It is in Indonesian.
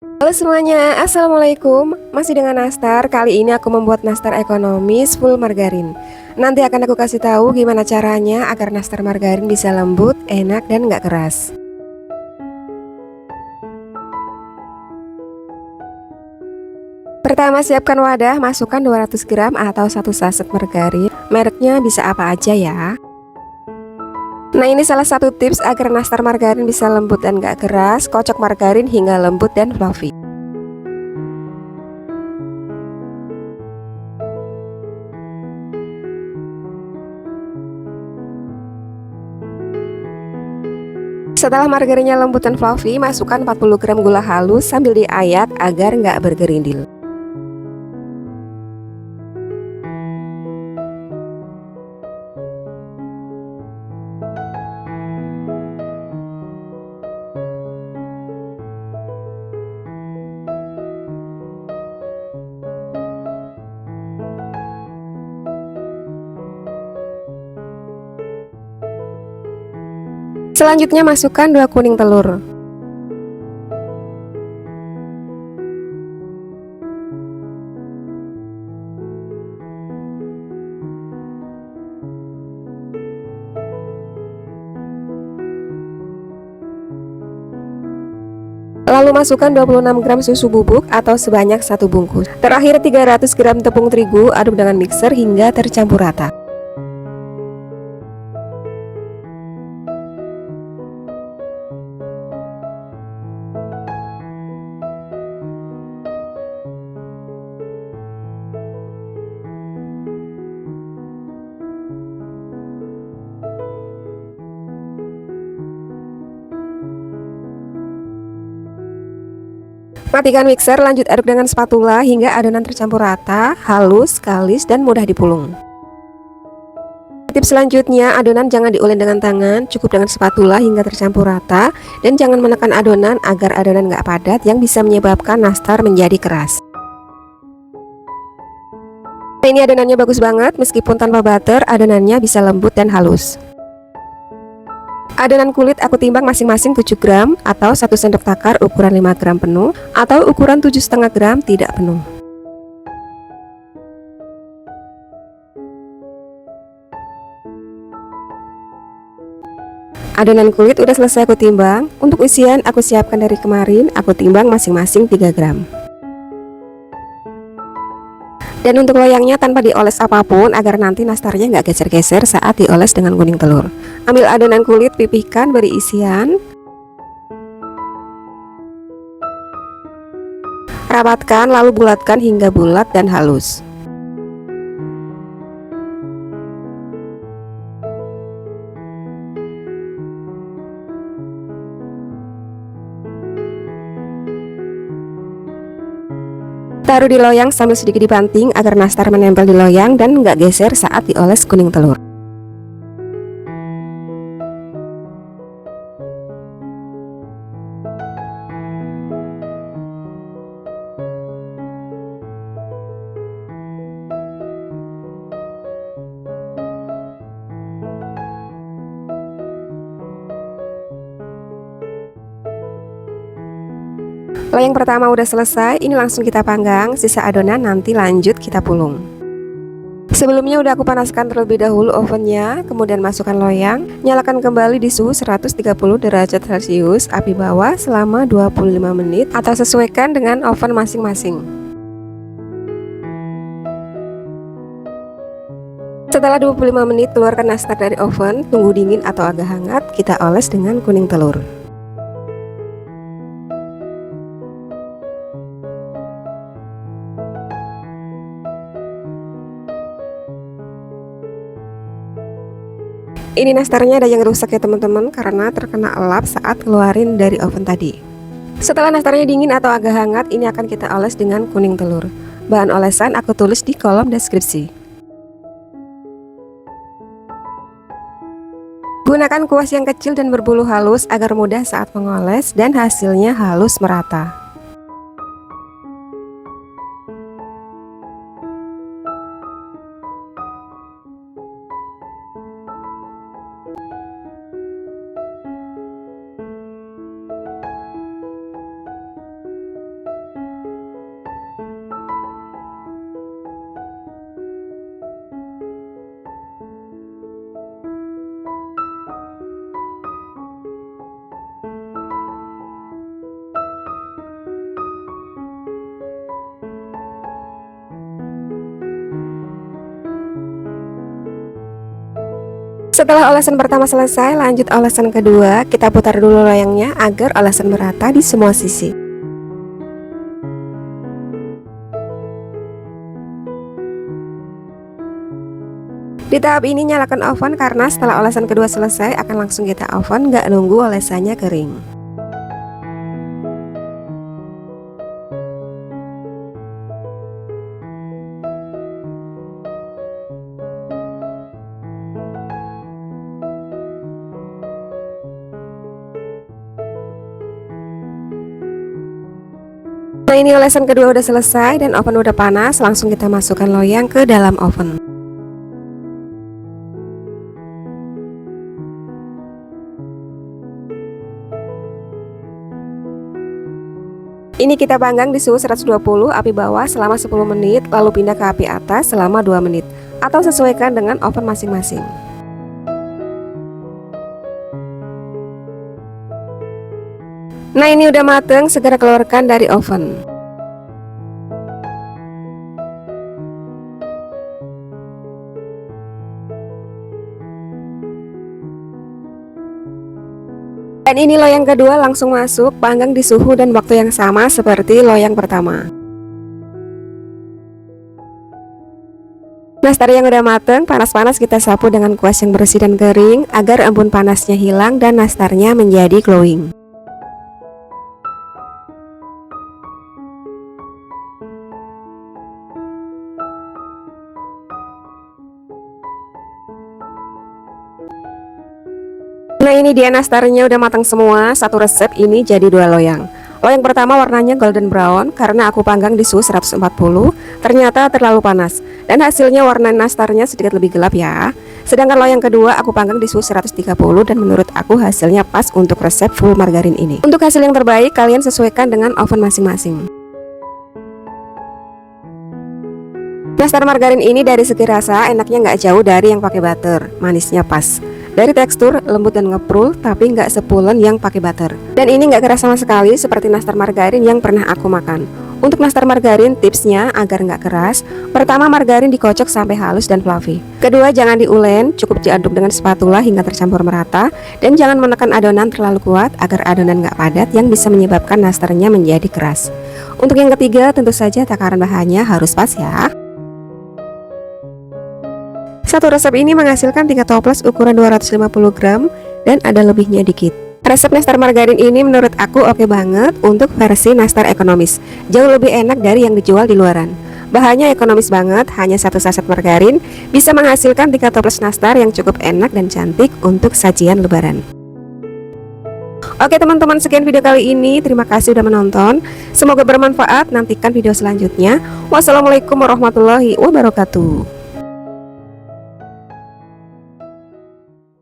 Halo semuanya, Assalamualaikum. Masih dengan nastar. Kali ini aku membuat nastar ekonomis full margarin. Nanti akan aku kasih tahu gimana caranya agar nastar margarin bisa lembut, enak, dan nggak keras. Pertama, siapkan wadah, masukkan 200 gram atau 1 saset margarin. Mereknya bisa apa aja ya. Nah, ini salah satu tips agar nastar margarin bisa lembut dan nggak keras. Kocok margarin hingga lembut dan fluffy. Setelah margarinnya lembut dan fluffy, masukkan 40 gram gula halus sambil diayak agar nggak bergerindil. Selanjutnya masukkan 2 kuning telur. Lalu masukkan 26 gram susu bubuk atau sebanyak 1 bungkus. Terakhir 300 gram tepung terigu, aduk dengan mixer hingga tercampur rata. Matikan mixer, lanjut aduk dengan spatula hingga adonan tercampur rata, halus, kalis, dan mudah dipulung. Tips selanjutnya, adonan jangan diulek dengan tangan, cukup dengan spatula hingga tercampur rata, dan jangan menekan adonan agar adonan nggak padat yang bisa menyebabkan nastar menjadi keras. Nah, ini adonannya bagus banget, meskipun tanpa butter, adonannya bisa lembut dan halus. Adonan kulit aku timbang masing-masing 7 gram atau 1 sendok takar ukuran 5 gram penuh atau ukuran 7,5 gram tidak penuh. Adonan kulit udah selesai aku timbang. Untuk isian aku siapkan dari kemarin, aku timbang masing-masing 3 gram. Dan untuk loyangnya tanpa dioles apapun agar nanti nastarnya nggak geser-geser saat dioles dengan kuning telur. Ambil adonan kulit, pipihkan, beri isian. Rapatkan lalu bulatkan hingga bulat dan halus. Taruh di loyang sambil sedikit dibanting agar nastar menempel di loyang dan nggak geser saat dioles kuning telur. Loyang pertama udah selesai, ini langsung kita panggang, sisa adonan nanti lanjut kita pulung. Sebelumnya udah aku panaskan terlebih dahulu ovennya, kemudian masukkan loyang, nyalakan kembali di suhu 130 derajat Celcius, api bawah selama 25 menit atau sesuaikan dengan oven masing-masing. Setelah 25 menit keluarkan nastar dari oven, tunggu dingin atau agak hangat, kita oles dengan kuning telur. Ini nastarnya ada yang rusak ya teman-teman, karena terkena elap saat keluarin dari oven tadi. Setelah nastarnya dingin atau agak hangat, ini akan kita oles dengan kuning telur. Bahan olesan aku tulis di kolom deskripsi. Gunakan kuas yang kecil dan berbulu halus agar mudah saat mengoles dan hasilnya halus merata. Setelah olesan pertama selesai, lanjut olesan kedua. Kita putar dulu loyangnya agar olesan merata di semua sisi. Di tahap ini nyalakan oven karena setelah olesan kedua selesai akan langsung kita oven, nggak nunggu olesannya kering. Nah, ini olesan kedua udah selesai dan oven udah panas, langsung kita masukkan loyang ke dalam oven. Ini kita panggang di suhu 120 api bawah selama 10 menit, lalu pindah ke api atas selama 2 menit, atau sesuaikan dengan oven masing-masing. Nah, ini udah mateng, segera keluarkan dari oven. Dan ini loyang kedua langsung masuk, panggang di suhu dan waktu yang sama seperti loyang pertama. Nastar yang udah mateng, panas-panas kita sapu dengan kuas yang bersih dan kering agar embun panasnya hilang dan nastarnya menjadi glowing. Nah, ini dia nastarnya udah matang semua. Satu resep ini jadi 2 loyang. Loyang pertama warnanya golden brown karena aku panggang di suhu 140. Ternyata terlalu panas dan hasilnya warna nastarnya sedikit lebih gelap ya. Sedangkan loyang kedua aku panggang di suhu 130 dan menurut aku hasilnya pas untuk resep full margarin ini. Untuk hasil yang terbaik kalian sesuaikan dengan oven masing-masing. Nastar margarin ini dari segi rasa enaknya nggak jauh dari yang pakai butter, manisnya pas. Dari tekstur lembut dan ngeprul, tapi nggak sepulen yang pakai butter. Dan ini nggak keras sama sekali seperti nastar margarin yang pernah aku makan. Untuk nastar margarin tipsnya agar nggak keras, pertama margarin dikocok sampai halus dan fluffy. Kedua, jangan diulen, cukup diaduk dengan spatula hingga tercampur merata. Dan jangan menekan adonan terlalu kuat agar adonan nggak padat yang bisa menyebabkan nastarnya menjadi keras. Untuk yang ketiga, tentu saja takaran bahannya harus pas ya. Satu resep ini menghasilkan 3 toples ukuran 250 gram dan ada lebihnya dikit. Resep nastar margarin ini menurut aku oke banget untuk versi nastar ekonomis. Jauh lebih enak dari yang dijual di luaran. Bahannya ekonomis banget, hanya 1 saset margarin bisa menghasilkan 3 toples nastar yang cukup enak dan cantik untuk sajian lebaran. Oke teman-teman, sekian video kali ini. Terima kasih sudah menonton. Semoga bermanfaat. Nantikan video selanjutnya. Wassalamualaikum warahmatullahi wabarakatuh.